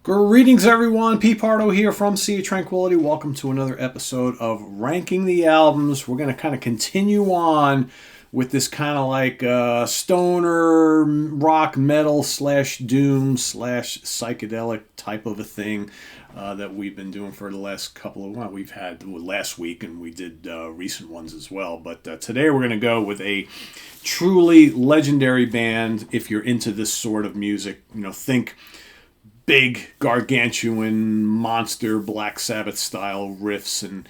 Greetings, everyone. Pete Pardo here from Sea of Tranquility. Welcome to another episode of Ranking the Albums. We're going to kind of continue on with this kind of like stoner rock metal slash doom slash psychedelic type of a thing that we've been doing for the last couple of we've had last week, and we did recent ones as well. But today we're going to go with a truly legendary band. If you're into this sort of music, think big, gargantuan, monster Black Sabbath style riffs and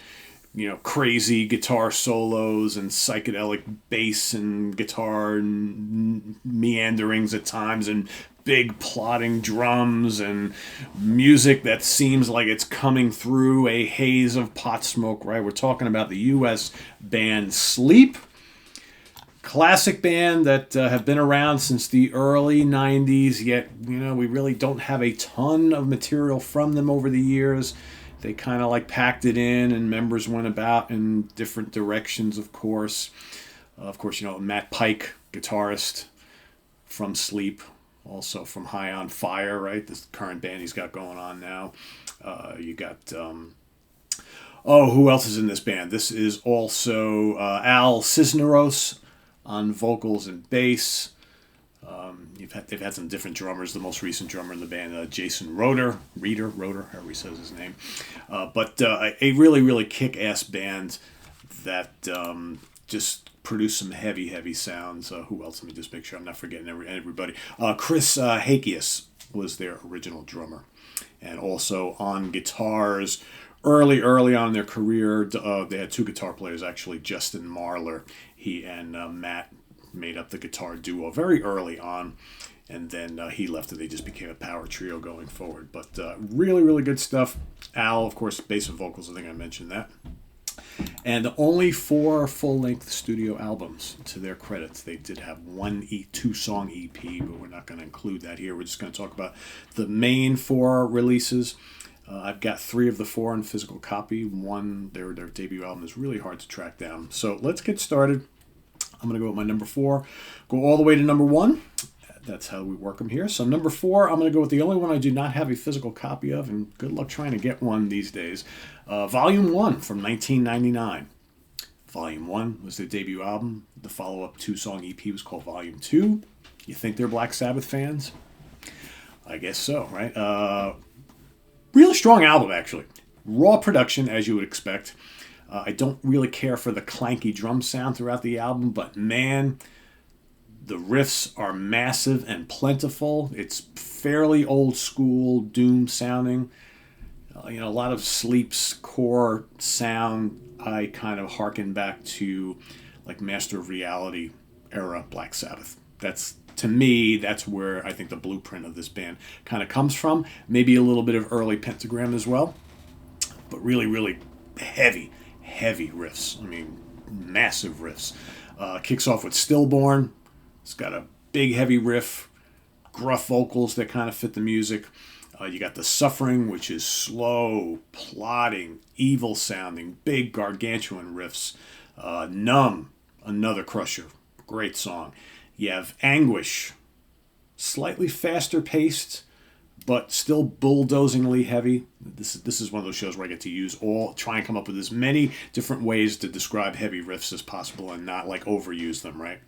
crazy guitar solos and psychedelic bass and guitar and meanderings at times and big plodding drums and music that seems like it's coming through a haze of pot smoke, right? We're talking about the U.S. band Sleep. Classic band that have been around since the early 90s, yet, we really don't have a ton of material from them over the years. They kind of like packed it in, and members went about in different directions, of course. Matt Pike, guitarist from Sleep, also from High on Fire, right? This current band he's got going on now. You got... who else is in this band? This is also Al Cisneros on vocals and bass. They've had some different drummers. The most recent drummer in the band, Jason Roeder, however he says his name. But a really, really kick-ass band that just produced some heavy, heavy sounds. Who else? Let me just make sure I'm not forgetting everybody. Chris Hakias was their original drummer. And also on guitars, early on in their career, they had two guitar players, actually, Justin Marler. He and Matt made up the guitar duo very early on, and then he left and they just became a power trio going forward. But really, really good stuff. Al, of course, bass and vocals, I think I mentioned that. And only 4 full-length studio albums to their credits. They did have one 2-song EP, but we're not going to include that here. We're just going to talk about the main 4 releases. I've got 3 of the 4 in physical copy. One, their debut album, is really hard to track down. So let's get started. I'm going to go with my number 4. Go all the way to number 1. That's how we work them here. So number 4, I'm going to go with the only one I do not have a physical copy of, and good luck trying to get one these days. Volume 1 from 1999. Volume 1 was their debut album. The follow-up 2-song EP was called Volume 2. You think they're Black Sabbath fans? I guess so, right? Really strong album, actually. Raw production, as you would expect. I don't really care for the clanky drum sound throughout the album, but man, the riffs are massive and plentiful. It's fairly old school doom sounding. A lot of Sleep's core sound, I kind of harken back to like Master of Reality era Black Sabbath. To me, that's where I think the blueprint of this band kind of comes from. Maybe a little bit of early Pentagram as well. But really, really heavy riffs. I mean, massive riffs. Kicks off with Stillborn. It's got a big, heavy riff. Gruff vocals that kind of fit the music. You got The Suffering, which is slow, plodding, evil sounding, big, gargantuan riffs. Numb, another crusher. Great song. You have Anguish, slightly faster paced, but still bulldozingly heavy. This is one of those shows where I get to try and come up with as many different ways to describe heavy riffs as possible and not like overuse them, right?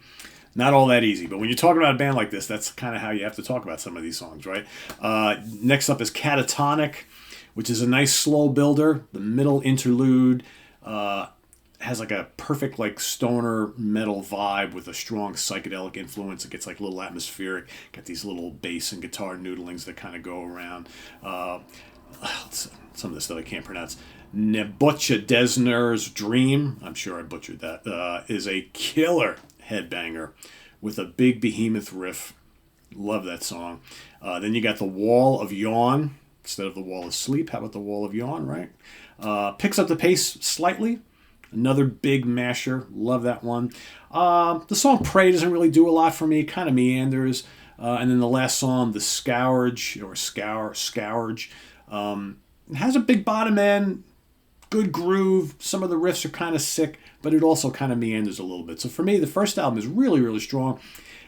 Not all that easy, but when you're talking about a band like this, that's kind of how you have to talk about some of these songs, right? Next up is Catatonic, which is a nice slow builder. The middle interlude has like a perfect like stoner metal vibe with a strong psychedelic influence. It gets like a little atmospheric. Got these little bass and guitar noodlings that kind of go around. Some of this stuff I can't pronounce. Nebuchadnezzar's Dream, I'm sure I butchered that, is a killer headbanger with a big behemoth riff. Love that song. Then you got The Wall of Yawn instead of The Wall of Sleep. How about The Wall of Yawn, right? Picks up the pace slightly. Another big masher. Love that one. The song Pray doesn't really do a lot for me. Kind of meanders. And then the last song, The Scourge, has a big bottom end. Good groove. Some of the riffs are kind of sick, but it also kind of meanders a little bit. So for me, the first album is really, really strong.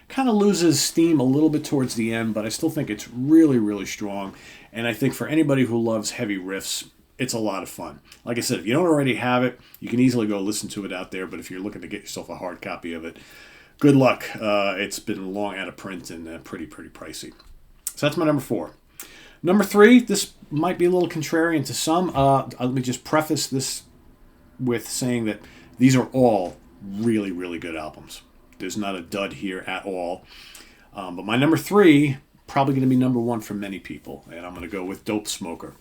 kind of loses steam a little bit towards the end, but I still think it's really, really strong. And I think for anybody who loves heavy riffs, it's a lot of fun. Like I said, if you don't already have it, you can easily go listen to it out there. But if you're looking to get yourself a hard copy of it, good luck. It's been long out of print and pretty pricey. So that's my number 4. Number 3, this might be a little contrarian to some. Let me just preface this with saying that these are all really, really good albums. There's not a dud here at all. But my number 3, probably going to be number 1 for many people. And I'm going to go with Dopesmoker.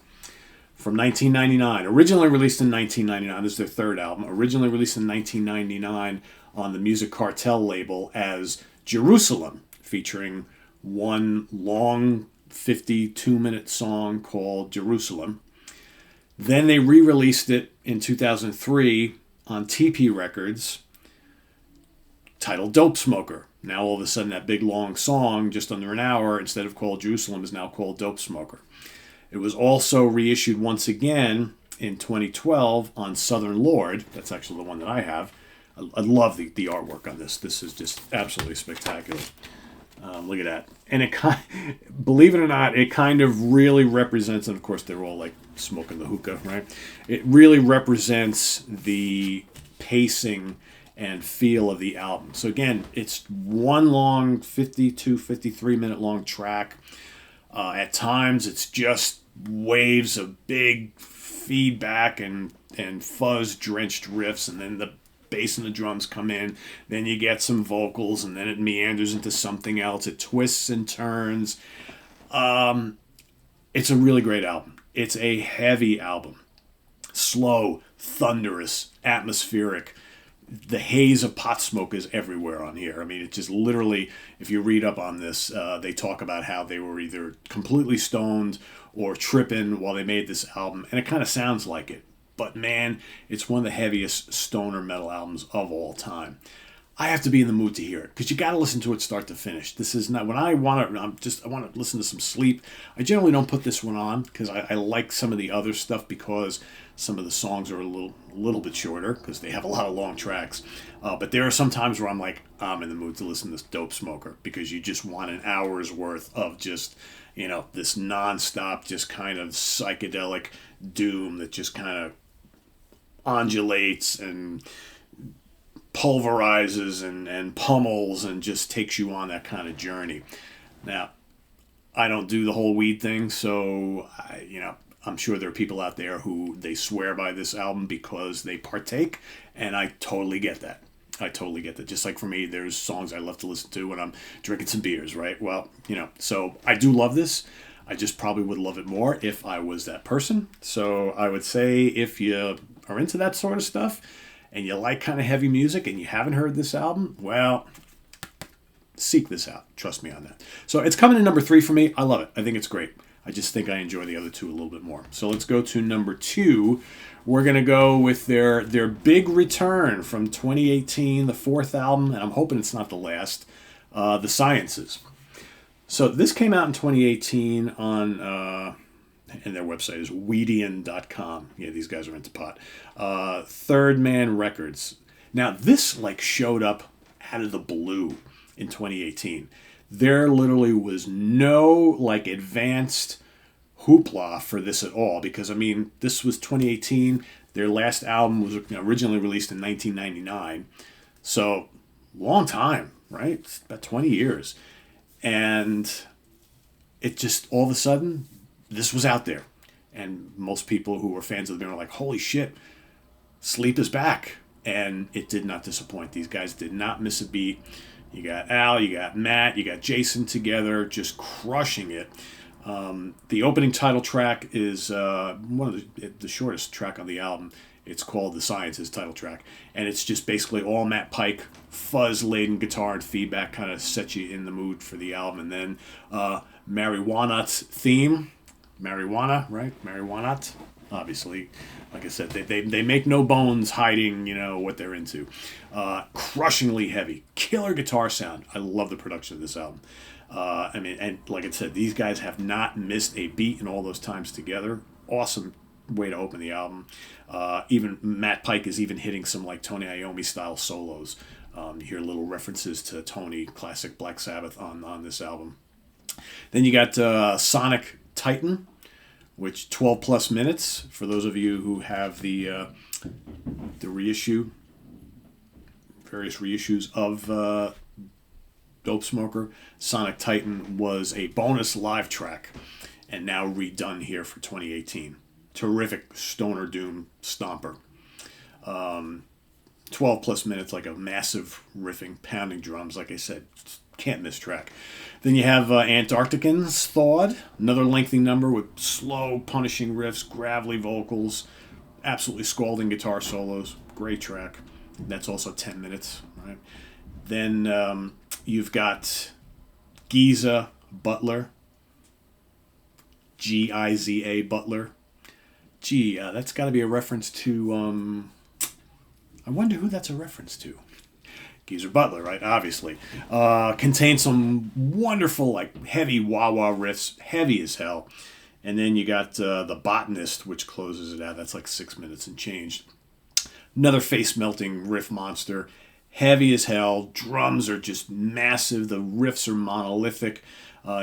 From 1999, originally released in 1999. This is their third album. Originally released in 1999 on the Music Cartel label as Jerusalem, featuring one long 52-minute song called Jerusalem. Then they re-released it in 2003 on TP Records, titled Dopesmoker. Now all of a sudden that big long song, just under an hour, instead of called Jerusalem, is now called Dopesmoker. It was also reissued once again in 2012 on Southern Lord. That's actually the one that I have. I love the artwork on this. This is just absolutely spectacular. Look at that. And it believe it or not, it kind of really represents, and of course they're all like smoking the hookah, right? It really represents the pacing and feel of the album. So again, it's one long 52, 53-minute long track. At times, it's just waves of big feedback and fuzz-drenched riffs, and then the bass and the drums come in. Then you get some vocals, and then it meanders into something else. It twists and turns. It's a really great album. It's a heavy album. Slow, thunderous, atmospheric. The haze of pot smoke is everywhere on here. I mean, it's just literally, if you read up on this, they talk about how they were either completely stoned or tripping while they made this album, and it kind of sounds like it. But man, it's one of the heaviest stoner metal albums of all time. I have to be in the mood to hear it because you got to listen to it start to finish. This is not when I want to listen to some sleep. I generally don't put this one on because I like some of the other stuff because some of the songs are a little bit shorter because they have a lot of long tracks. But there are some times where I'm like, I'm in the mood to listen to this Dopesmoker because you just want an hour's worth of just, this nonstop, just kind of psychedelic doom that just kind of undulates and pulverizes and pummels and just takes you on that kind of journey. Now, I don't do the whole weed thing, so I'm sure there are people out there who they swear by this album because they partake, and I totally get that. Just like for me, there's songs I love to listen to when I'm drinking some beers, right? Well, so I do love this. I just probably would love it more if I was that person. So I would say if you are into that sort of stuff and you like kind of heavy music and you haven't heard this album, well, seek this out. Trust me on that. So it's coming in number 3 for me. I love it. I think it's great. I just think I enjoy the other two a little bit more. So let's go to number 2. We're going to go with their big return from 2018, the 4th album, and I'm hoping it's not the last, The Sciences. So this came out in 2018 on, and their website is Weedian.com. Yeah, these guys are into pot. Third Man Records. Now, this showed up out of the blue in 2018. There literally was no advanced hoopla for this at all because, this was 2018. Their last album was originally released in 1999. So, long time, right? It's about 20 years. And it just, all of a sudden, this was out there. And most people who were fans of the band were like, holy shit, Sleep is back. And it did not disappoint. These guys did not miss a beat. You got Al, you got Matt, you got Jason together, just crushing it. The opening title track is one of the shortest track on the album. It's called The Sciences title track. And it's just basically all Matt Pike, fuzz-laden guitar and feedback kind of sets you in the mood for the album. And then Marijuana's theme. Marijuana, right? Marijuana. Obviously, like I said, they make no bones hiding, what they're into. Crushingly heavy. Killer guitar sound. I love the production of this album. And like I said, these guys have not missed a beat in all those times together. Awesome way to open the album. Even Matt Pike is even hitting some Tony Iommi style solos You hear little references to Tony, classic Black Sabbath on this album. Then you got Sonic Titan, which 12 plus minutes. For those of you who have the reissue, various reissues of Dopesmoker, Sonic Titan was a bonus live track and now redone here for 2018. Terrific stoner doom stomper. 12 plus minutes, like a massive riffing, pounding drums. Like I said, can't miss track. Then you have Antarcticans Thawed, another lengthy number with slow, punishing riffs, gravelly vocals, absolutely scalding guitar solos. Great track. That's also 10 minutes. Right. Then you've got Giza Butler, Giza Butler. Gee, that's got to be a reference to. I wonder who that's a reference to. Geezer Butler, right? Obviously. Contains some wonderful, like, heavy wah-wah riffs, heavy as hell. And then you got The Botanist, which closes it out. That's like 6 minutes and change. Another face-melting riff monster. Heavy as hell. Drums are just massive. The riffs are monolithic.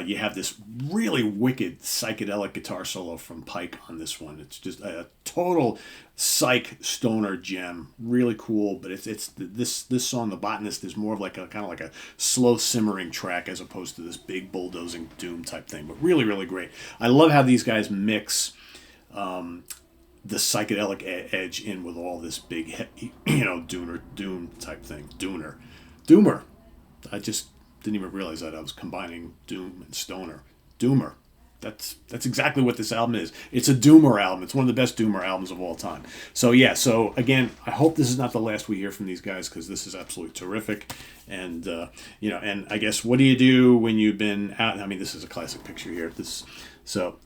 You have this really wicked psychedelic guitar solo from Pike on this one. It's just a total psych stoner gem. Really cool, but it's this song, The Botanist, is more of like a kind of like a slow simmering track as opposed to this big bulldozing doom type thing. But really, really great. I love how these guys mix the psychedelic edge in with all this big, doom type thing. Doomer. I just didn't even realize that I was combining doom and stoner. Doomer. That's exactly what this album is. It's a doomer album. It's one of the best doomer albums of all time. So yeah, so again, I hope this is not the last we hear from these guys, because this is absolutely terrific. And and I guess, what do you do when you've been out? I mean, this is a classic picture here. So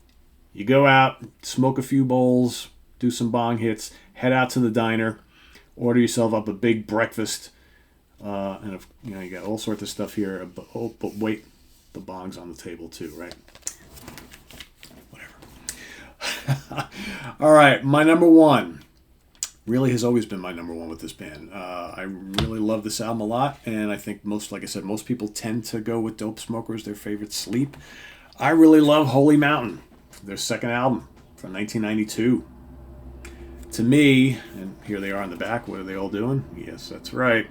you go out, smoke a few bowls, do some bong hits, head out to the diner, order yourself up a big breakfast. And you got all sorts of stuff here, but wait, the bong's on the table too, right? Whatever. All right, my number one really has always been my number one with this band. I really love this album a lot, and I think most people tend to go with Dopesmoker as their favorite sleep. I really love Holy Mountain, their second album from 1992. To me, and here they are on the back. What are they all doing? Yes, that's right.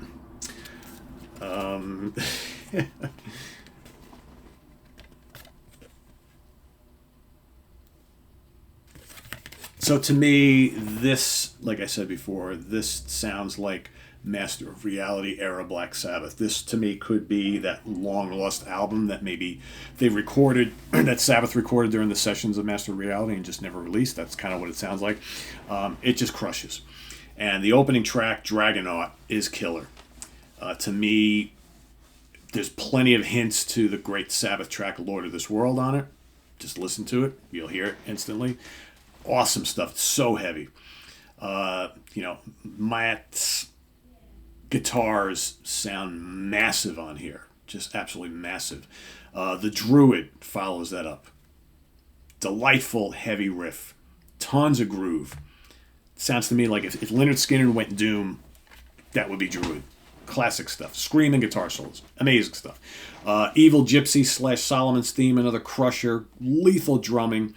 So to me, this, like I said before, this sounds like Master of Reality era Black Sabbath. This, to me, could be that long-lost album that maybe they recorded, that Sabbath recorded during the sessions of Master of Reality and just never released. That's kind of what it sounds like. It just crushes. And the opening track, Dragonaut, is killer. To me, there's plenty of hints to the great Sabbath track Lord of this World on it. Just listen to it. You'll hear it instantly. Awesome stuff. It's so heavy. Matt's guitars sound massive on here. Just absolutely massive. The Druid follows that up. Delightful heavy riff. Tons of groove. Sounds to me like if Lynyrd Skynyrd went doom, that would be Druid. Classic stuff. Screaming guitar solos. Amazing stuff. Evil Gypsy / Solomon's Theme, another crusher. Lethal drumming.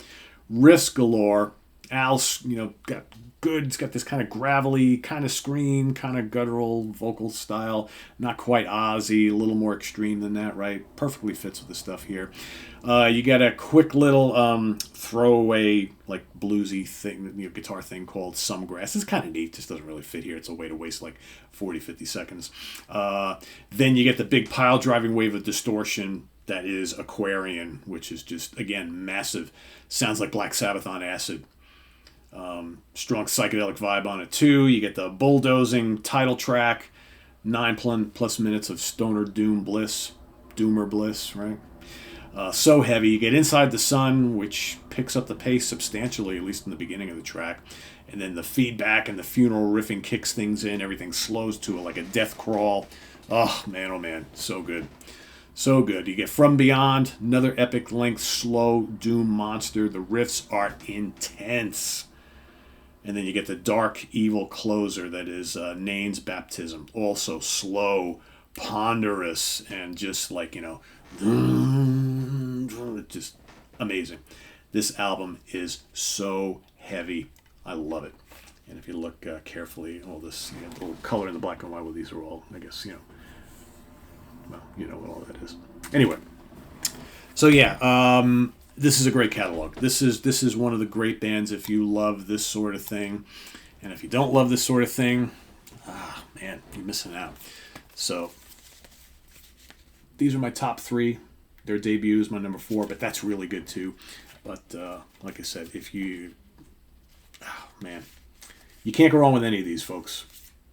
Riffs galore. Al's, got good. It's got this kind of gravelly, kind of scream, kind of guttural vocal style. Not quite Ozzy, a little more extreme than that, right? Perfectly fits with the stuff here. You got a quick little throwaway, like bluesy thing, guitar thing called Some Grass. It's kind of neat. Just doesn't really fit here. It's a way to waste like 40, 50 seconds. Then you get the big pile driving wave of distortion that is Aquarian, which is just, again, massive. Sounds like Black Sabbath on acid. Strong psychedelic vibe on it too. You get the bulldozing title track, 9 plus minutes of stoner doomer bliss, right? So heavy. You get Inside the Sun, which picks up the pace substantially, at least in the beginning of the track. And then the feedback and the funeral riffing kicks things in. Everything slows to like a death crawl. Oh man, so good. So good. You get From Beyond, another epic length, slow doom monster. The riffs are intense. And then you get the dark, evil closer that is Nain's Baptism. Also slow, ponderous, and just like, just amazing. This album is so heavy. I love it. And if you look carefully, all this little color in the black and white, well, these are all, I guess, well, you know what all that is. Anyway, so yeah, this is a great catalog. This is one of the great bands if you love this sort of thing. And if you don't love this sort of thing, man, you're missing out. So these are my top 3. Their debut is my number 4, but that's really good too. But like I said, if you, man, you can't go wrong with any of these folks.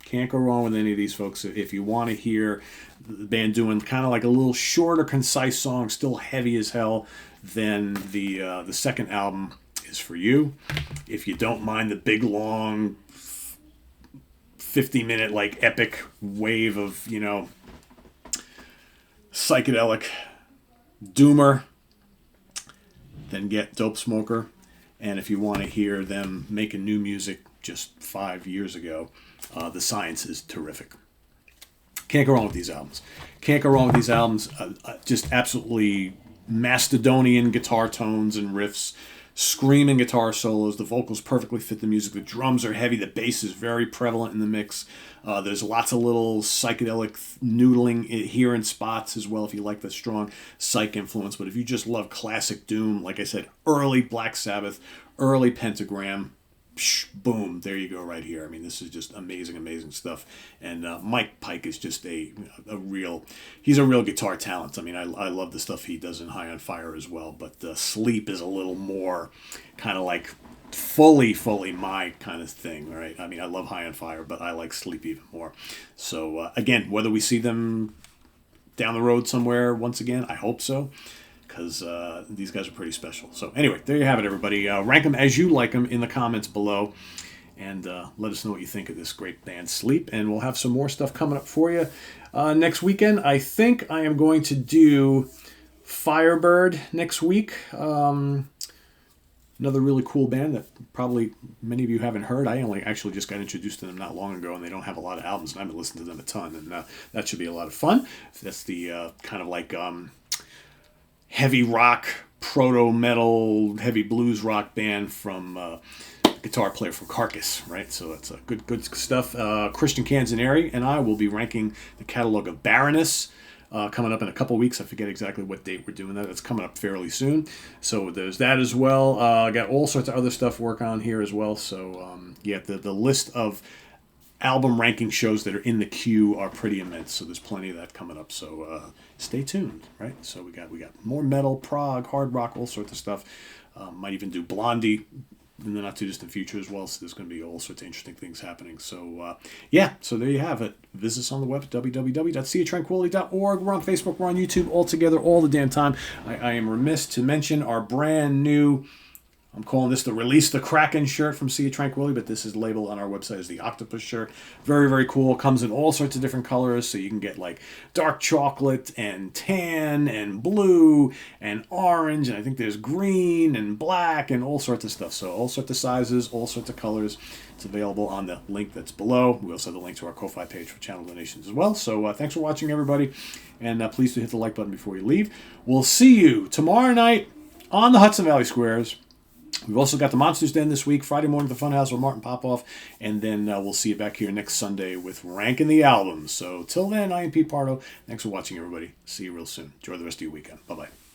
Can't go wrong with any of these folks. If you want to hear the band doing kind of like a little shorter, concise song, still heavy as hell, then the second album is for you. If you don't mind the big, long, 50-minute, like, epic wave of, psychedelic doomer, then get Dopesmoker. And if you want to hear them making new music just 5 years ago, The Science is terrific. Can't go wrong with these albums. Can't go wrong with these albums. Just absolutely Macedonian guitar tones and riffs, screaming guitar solos. The vocals perfectly fit the music. The drums are heavy. The bass is very prevalent in the mix. There's lots of little psychedelic noodling here in spots as well if you like the strong psych influence. But if you just love classic doom, like I said, early Black Sabbath, early Pentagram, boom, there you go right here. I mean, this is just amazing, amazing stuff. And Mike Pike is just he's a real guitar talent. I mean, I love the stuff he does in High on Fire as well, but Sleep is a little more kind of like fully my kind of thing, right? I mean, I love High on Fire, but I like Sleep even more. So again, whether we see them down the road somewhere once again, I hope so, because these guys are pretty special. So anyway, there you have it, everybody. Rank them as you like them in the comments below, and let us know what you think of this great band, Sleep. And we'll have some more stuff coming up for you next weekend. I think I am going to do Firebird next week. Another really cool band that probably many of you haven't heard. I only actually just got introduced to them not long ago, and they don't have a lot of albums, and I've been listening to them a ton, and that should be a lot of fun. That's the kind of like heavy rock, proto-metal, heavy blues rock band from guitar player from Carcass, right? So that's good stuff. Christian Canzoneri and I will be ranking the catalog of Baroness coming up in a couple weeks. I forget exactly what date we're doing that. It's coming up fairly soon. So there's that as well. I got all sorts of other stuff to work on here as well. So yeah, the list of album ranking shows that are in the queue are pretty immense. So there's plenty of that coming up. So stay tuned, right? So we got more metal, prog, hard rock, all sorts of stuff. Might even do Blondie in the not too distant future as well. So there's going to be all sorts of interesting things happening. So yeah, so there you have it. Visit us on the web at www.seatranquility.org. We're on Facebook, we're on YouTube, all together, all the damn time. I am remiss to mention our brand new, I'm calling this the Release the Kraken shirt from Sea of Tranquility, but this is labeled on our website as the Octopus shirt. Very, very cool. Comes in all sorts of different colors, so you can get like dark chocolate and tan and blue and orange, and I think there's green and black and all sorts of stuff. So all sorts of sizes, all sorts of colors. It's available on the link that's below. We also have the link to our Ko-Fi page for channel donations as well. So thanks for watching, everybody, and please do hit the like button before you leave. We'll see you tomorrow night on the Hudson Valley Squares. We've also got the Monsters Den this week, Friday morning at the Funhouse with Martin Popoff, and then we'll see you back here next Sunday with Ranking the Albums. So till then, I am Pete Pardo. Thanks for watching, everybody. See you real soon. Enjoy the rest of your weekend. Bye-bye.